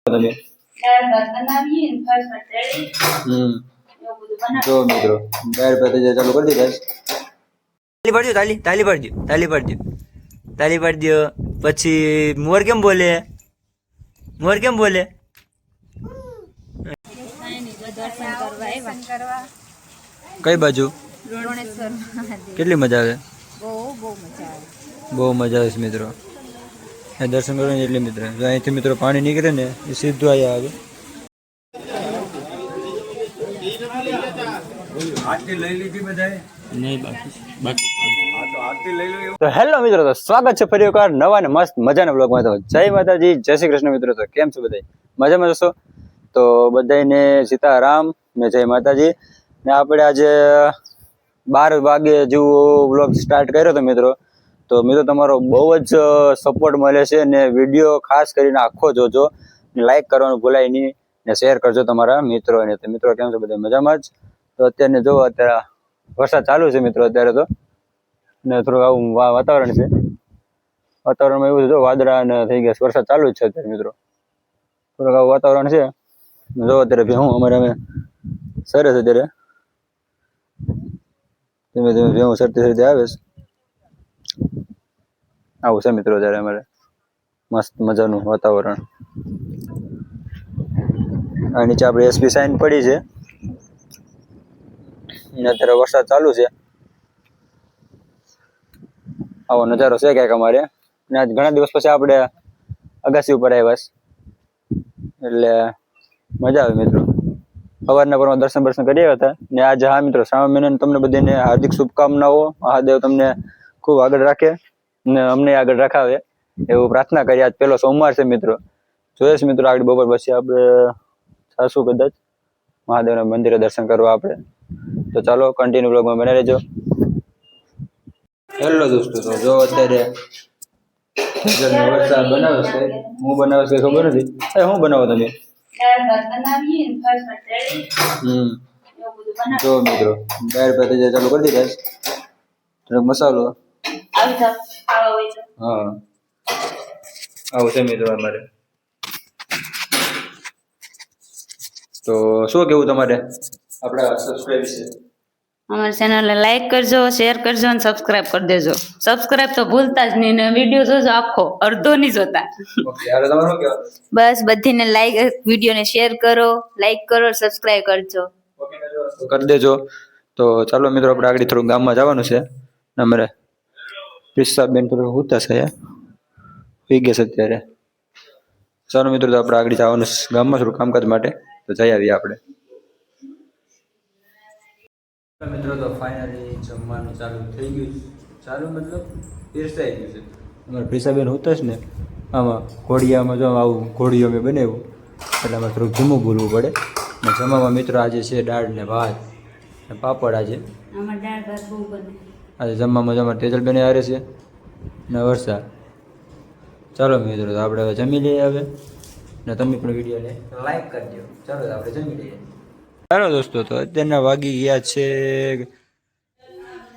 તમે જો મિત્રો દાળ ભાત જે ચાલુ કરી દીધા તાલી પાડજો, તાલી પાડજો, તાલી પાડજો, તાલી પાડજો. પછી મોર કેમ બોલે? મોર કેમ બોલે? કઈ બાજુ? કેટલી મજા આવે? બહુ મજા આવે છે મિત્રો. દર્શન કરવાની એટલી મિત્ર. જો અહીંથી મિત્રો પાણી નીકળે ને એ સીધું અહીંયા આવે. તો હેલો મિત્રો, તો સ્વાગત છે ફરી એકવાર નવા ને મસ્ત મજાના બ્લોગમાં. તો જય માતાજી, જય શ્રી કૃષ્ણ મિત્રો. તો કેમ છો બધા? મજામાં જશો? તો બધાને સીતારામ ને જય માતાજી. ને આપણે આજે 12 વાગે જેવો બ્લોગ સ્ટાર્ટ કર્યો હતો મિત્રો. તો મિત્રો તમારો બહુ જ સપોર્ટ મળે છે ને વિડીયો ખાસ કરીને આખો જોજો, લાઈક કરવાનું ભૂલાય નહીં ને શેર કરજો તમારા મિત્રોને. તો મિત્રો કેમ છો બધા? મજામાં જ. તો અત્યારે જો અત્યારે વરસાદ ચાલુ છે મિત્રો અત્યારે તો, ને થોડુંક આવું વાતાવરણ છે. વાતાવરણમાં એવું છે, જો વાદળા ને થઈ ગયા, વરસાદ ચાલુ જ છે અત્યારે મિત્રો. થોડુંક આવું વાતાવરણ છે. જો અત્યારે હું અમારે અમે સરે છે અત્યારે ધીમે ધીમે ભેહું સરતી સરતી આવે છે. આવું છે મિત્રો અત્યારે અમારે મસ્ત મજાનું વાતાવરણ. આ નીચે આપણે એસપી સાઈન પડી છે અને અત્યારે વરસાદ ચાલુ છે. આવો નજારો છે ક્યાંક અમારે. ને આજ ઘણા દિવસ પછી આપણે અગાસી ઉપર આવ્યા છે એટલે મજા આવે મિત્રો. સવારના પરમાં દર્શન કરી આવ્યા હતા. ને આજે હા મિત્રો, શ્રાવણ મહિનાની તમને બધાને હાર્દિક શુભકામનાઓ. મહાદેવ તમને ખૂબ આગળ રાખે ને અમને આગળ રખાવે એવું પ્રાર્થના કરી. આજ પહેલો સોમવાર છે મિત્રો. જોઈએ છે મિત્રો આગળ બપોર પછી આપણે જાશું કદાચ મહાદેવના મંદિરે દર્શન કરવા આપણે. તો ચાલો કન્ટિન્યુ બ્લોગમાં બને રહેજો. હેલો દોસ્તો, તો જો અત્યારે વરસાદ બનાવે છે. હું બનાવે છે ખબર નથી. હું બનાવો તમે? જો મિત્રો દાળ ભાત જે ચાલુ કરી દીધા છે. મસાલો હા આવું છે મિત્રો અમારે. તો શું કેવું તમારે આપણા સબસ્ક્રાઇબ છે? અમારી ચેનલને લાઈક કરજો, શેર કરજો અને સબસ્ક્રાઇબ કરી દેજો. સબસ્ક્રાઇબ તો ભૂલતા જ નહીં ને વિડીયો જોજો આખો, અડધો નહીં જોતા. ઓકે, હાલો તમારે શું કહેવાનું? બસ બધીને લાઈક, વિડીયોને શેર કરો, લાઈક કરો, સબસ્ક્રાઇબ કરજો. ઓકે કરી દેજો. તો ચાલો મિત્રો આપણે આગળ થોડું ગામમાં જવાનું છે. અમારે બેન થોડું ઉતા છે પી ગયા છે અત્યારે. ચાલો મિત્રો, તો આપણે આગળ જવાનું છે ગામમાં થોડું કામકાજ માટે. તો જઈ આવીએ આપણે મિત્રો. તો ફાઇનલી જમવાનું ચાલુ થઈ ગયું. ચાલુ મતલબ પીરસાઈ ગયું છે. અમારે પ્રિસાબેન હોતા જ ને આમાં ઘોડિયામાં જો આવું ઘોડીઓ મેં બનાવ્યું એટલે અમારે થોડુંક ધીમું બોલવું પડે. ને જમવામાં મિત્રો આજે છે દાળ ને ભાત ને પાપડ. આજે આજે જમવામાં અમારે તેજલબેન હારે છે ને વરસાદ. ચાલો મિત્રો, તો આપણે હવે જમી લઈએ હવે. ને તમે પણ વિડીયોને લાઈક કરી દો. ચાલો આપણે જમી લઈએ. ચાલો દોસ્તો, તો અત્યારના વાગી ગયા છે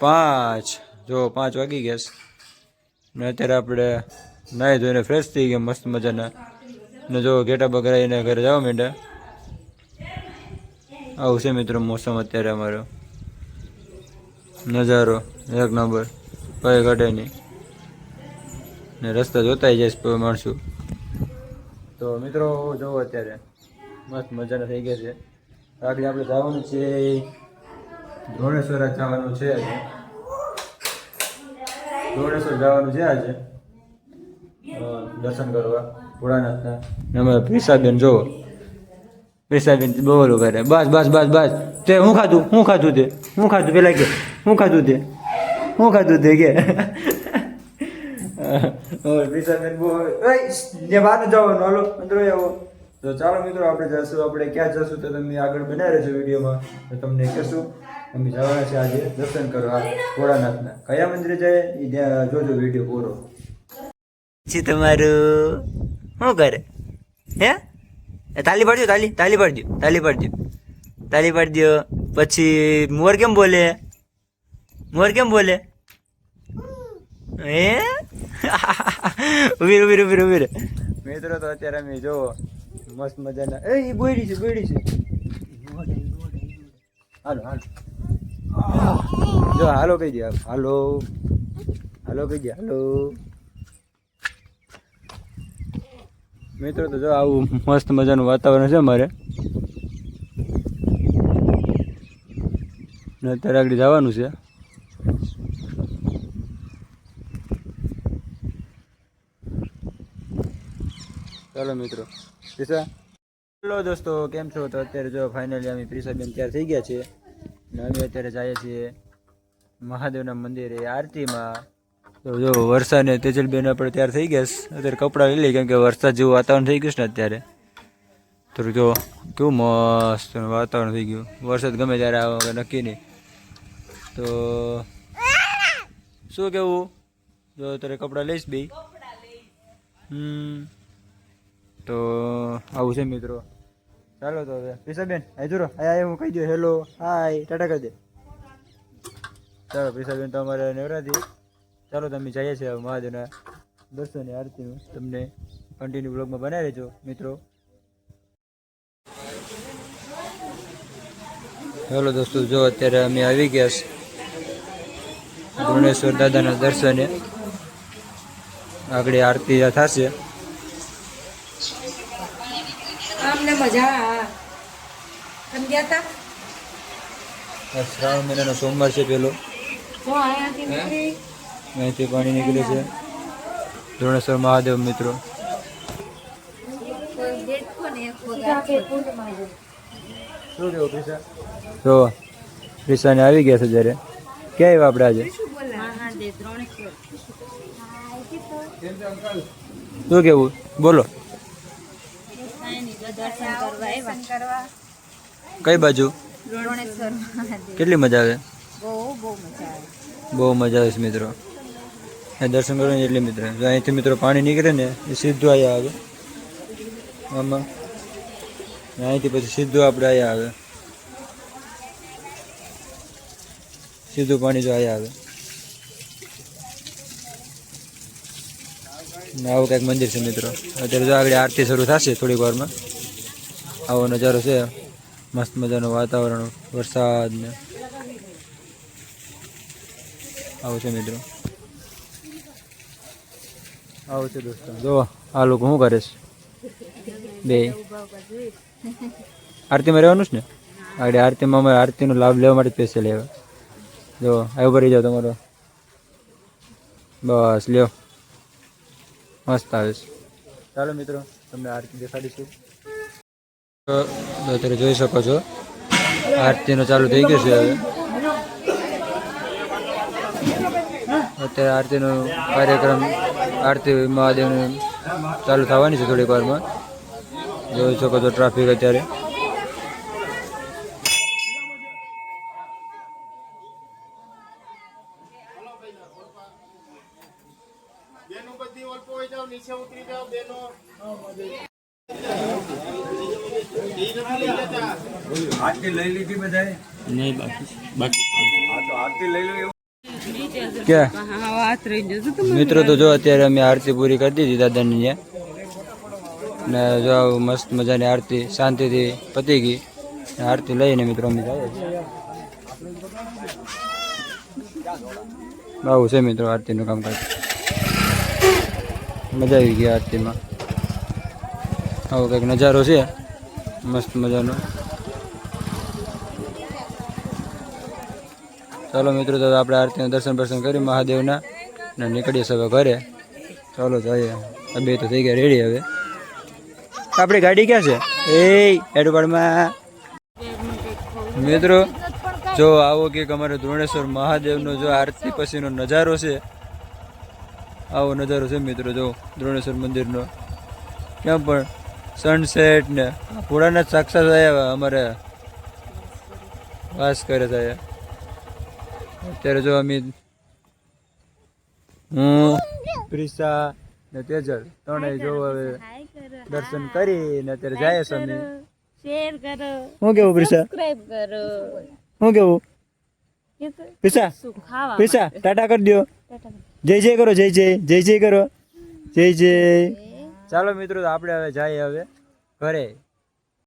5. જો 5 વાગી ગયા છે ને અત્યારે આપણે નાહી ધોઈને ફ્રેશ થઈ ગયા મસ્ત મજાના. ને જો ઘેટા બગરાઈને ઘરે જવા માંડ્યા. આવું છે મિત્રો મોસમ અત્યારે અમારો. નજારો એક નંબર, કઈ ઘટે નહીં. ને રસ્તા જોતાઈ જાય માણસો. તો મિત્રો જોવો અત્યારે મસ્ત મજાના થઈ ગયા છે. આગળ આપણે જવાનું છે ધોળેશ્વર જવાનું છે. ધોળેશ્વર જવાનું છે આજે દર્શન કરવા ભોળાનાથના. અમારે પ્રિસાબેન જોવો, પ્રિસાબેન બહુ ઓલું કરે. બસ બસ બસ બસ. તે હું ખાધું તે હું ખાધું પેલા કે હું ખાધું તે કે પ્રિસાબેન બહુ બહાર જવાનું. હાલો અંદર આવો. તો ચાલો મિત્રો આપણે જશું. આપણે ક્યાં જશું તો તમે આગળ બનાવી રહેજો વિડીયોમાં. તો તમને કહેશું અમે જવાના છે આજે દર્શન કરવા ભોળાનાથના. કયા મંદિરે જાય એ ત્યાં જોજો વિડીયો પૂરો. તમારું શું કરે હે? તાલી પાડજો, તાલી પાડજો, તાલી પાડજો, તાલી પાડજો. પછી મોર કેમ બોલે? મોર કેમ બોલે? ઉભી મિત્રો તો અત્યારે અમે જોવો મસ્ત મજાના એ બોયડી છે હાલો જો હાલો કહી દે હાલો કહી દે હાલો મિત્રો. તો જો આવું મસ્ત મજાનું વાતાવરણ છે અમારે ને અત્યારે આગળ જવાનું છે. ચાલો મિત્રો. હેલો દોસ્તો, કેમ છો? તો અત્યારે જો ફાઇનલી અમે પ્રિસાબેન તૈયાર થઈ ગયા છે ને અમે અત્યારે જઈએ છીએ મહાદેવના મંદિરે આરતીમાં. તો જો વરસાદ ને તેજલબેન આપણે તૈયાર થઈ ગયા છે. અત્યારે કપડાં લઈ લઈએ કેમ કે વરસાદ જેવું વાતાવરણ થઈ ગયું છે ને અત્યારે. તો જો કેવું મસ્ત વાતાવરણ થઈ ગયું. વરસાદ ગમે ત્યારે આવે નક્કી નહીં. તો શું કેવું? જો અત્યારે કપડાં લઈશ બે. તો આવું છે મિત્રો. ચાલો તો હવે પ્રિસાબેન આ જોરો આયા હું કહી દઉં હેલો હાય ટાટા કરી દે. ચાલો પ્રિસાબેન તો અમારે નવરાત્રી. ચાલો તમે જઈએ છીએ મહાદેવના દર્શન આરતીનું. તમને કન્ટિન્યુ બ્લોગમાં બનાવી રહેજો મિત્રો. હેલો દોસ્તો, જો અત્યારે અમે આવી ગયા છે ધ્રોણેશ્વર દાદાના દર્શને. આગળ આરતી થશે. અમને મજા તમે ગયા હતા? શ્રાવણ મહિનાનો સોમવાર છે પેલો. અહીંથી પાણી નીકળે છે ધ્રોણેશ્વર મહાદેવ મિત્રો. શું કેવું પ્રિસા? જો પ્રિસાને આવી ગયા છે જ્યારે. ક્યાં આવ્યા આપણે આજે? શું કેવું બોલો? કઈ બાજુ? કેટલી મજા આવે? બહુ મજા આવે છે મિત્રો. દર્શન કરવાની એટલી મિત્રો. જો અહીંથી મિત્રો પાણી નીકળે ને એ સીધું અહીંયા આવે આમાં. અહીંથી પછી સીધું આપણે અહીંયા આવે. સીધું પાણી જો અહીંયા આવે. આવું કંઈક મંદિર છે મિત્રો. અત્યારે જો આગળ આરતી શરૂ થશે થોડીક વારમાં. આવો નજારો છે. મસ્ત મજાનું વાતાવરણ, વરસાદ ને આવું છે મિત્રો. આવું છે દોસ્તો. જો આ લોકો શું કરે છે બે? આરતીમાં રહેવાનું છે ને? આગળ આરતીમાં અમારે આરતીનો લાભ લેવા માટે સ્પેશિયલ આવ્યા. જો આવ્યો ભરી જાઓ તમારો. બસ લ્યો, મસ્ત આવે છે. ચાલો મિત્રો તમને આરતી દેખાડીશું. અત્યારે જોઈ શકો છો આરતીનો ચાલુ થઈ ગયો છે હવે. અત્યારે આરતીનો કાર્યક્રમ, આરતી મહાદેવનું ચાલુ થવાની છે થોડીક વારમાં. જોઈ શકો છો ટ્રાફિક અત્યારે. આરતી લઈ લીધી બધાએ? નહીં બાકી ક્યાં મિત્રો. તો જો અત્યારે અમે આરતી પૂરી કરી દીધી દાદાની ત્યાં ને જો મસ્ત મજાની આરતી શાંતિથી પતી ગઈ. આરતી લઈને મિત્રો અમે જઈએ. બહુ છે મિત્રો આરતીનું કામકાજ. મજા આવી ગઈ આરતીમાં. આવો કંઈક નજારો છે મસ્ત મજાનો. ચાલો મિત્રો તો આપણે આરતીના દર્શન કરી મહાદેવના ને નીકળીએ હવે ઘરે. ચાલો જઈએ. બે તો થઈ ગયા રેડી. હવે આપણી ગાડી ક્યાં છે? એડવાડમાં મિત્રો. જો આવો કે અમારે ધ્રોણેશ્વર મહાદેવનો જો આરતી પછીનો નજારો છે. આવો નજારો છે મિત્રો. જો ધ્રોણેશ્વર મંદિરનો ક્યાં પણ સનસેટ ને પુરાના સાક્ષાત આવ્યા અમારે વાસ કરે છે. અત્યારે જો અમે હું પ્રિસા ને તેજલ ત્રણેય જો હવે દર્શન કરીને અત્યારે જાય છે અમે. શેર કરો, શું કેવું પ્રિસા? સબસ્ક્રાઇબ કરો. શું કેવું પ્રિસા? પ્રિસા ટાટા કરી દો. જય જય કરો. જય જય કરો. જય જય. ચાલો મિત્રો આપણે હવે જઈએ. હવે ઘરે